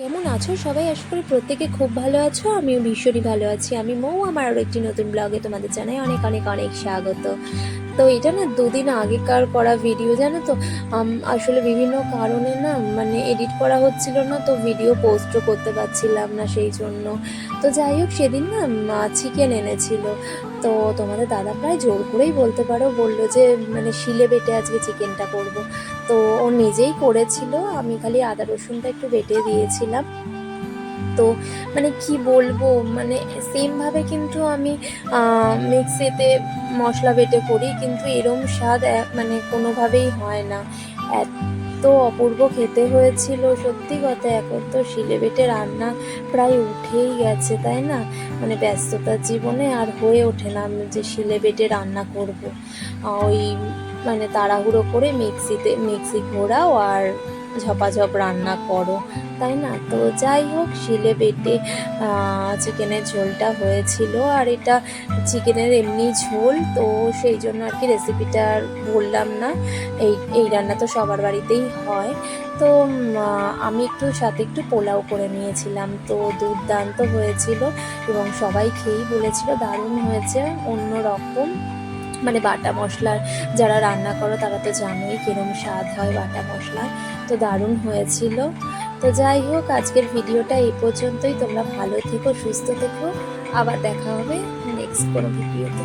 কেমন আছো সবাই? আশা করি প্রত্যেকে খুব ভালো আছো। আমিও ভীষণই ভালো আছি। আমি মৌ, আমার আরও একটি নতুন ব্লগে তোমাদের জানাই অনেক অনেক অনেক স্বাগত। তো এটা না দুদিন আগেকার করা ভিডিও, জানো তো। আসলে বিভিন্ন কারণে না মানে এডিট করা হচ্ছিল না, তো ভিডিও পোস্টও করতে পারছিলাম না সেই জন্য। তো যাই হোক, সেদিন না চিকেন এনেছিল। তো তোমাদের দাদা প্রায় জোর করেই বলতে পারো, বললো যে মানে শিলে বেটে আজকে চিকেনটা করব। তো ও নিজেই করেছিল, আমি খালি আদা রসুনটা একটু বেটে দিয়েছিলাম। তো মানে কি বলবো, মানে সেমভাবে কিন্তু আমি মিক্সিতে মশলা বেটে করি, কিন্তু এরম স্বাদ মানে কোনোভাবেই হয় না। এত অপূর্ব খেতে হয়েছিল সত্যি কথা। এখন তো শিলে বেটে রান্না প্রায় উঠেই গেছে, তাই না? মানে ব্যস্ততার জীবনে আর হয়ে ওঠে না আমি যে শিলে বেটে রান্না করব। ওই মানে তাড়াহুড়ো করে মিক্সি ঘোরাও আর ঝপাঝপ রান্না করো, তাই না? তো যাই হোক, শিলে বেটে চিকেনের ঝোলটা হয়েছিল। আর এটা চিকেনের এমনি ঝোল, তো সেই জন্য আর কি রেসিপিটা আর বললাম না। এই এই রান্না তো সবার বাড়িতেই হয়। তো আমি সাথে একটু পোলাও করে নিয়েছিলাম, তো দুর্দান্ত হয়েছিল এবং সবাই খেয়েই বলেছিল দারুণ হয়েছে, অন্য রকম। মানে বাটা মশলার যারা রান্না করো তারা তো জানোই কিরম স্বাদ হয় বাটা মশলা। তো দারুণ হয়েছিল। তো যাই হোক, আজকের ভিডিওটা এই পর্যন্তই। তোমরা ভালো থেকো, সুস্থ থেকো। আবার দেখা হবে নেক্সট কোনো ভিডিওতে।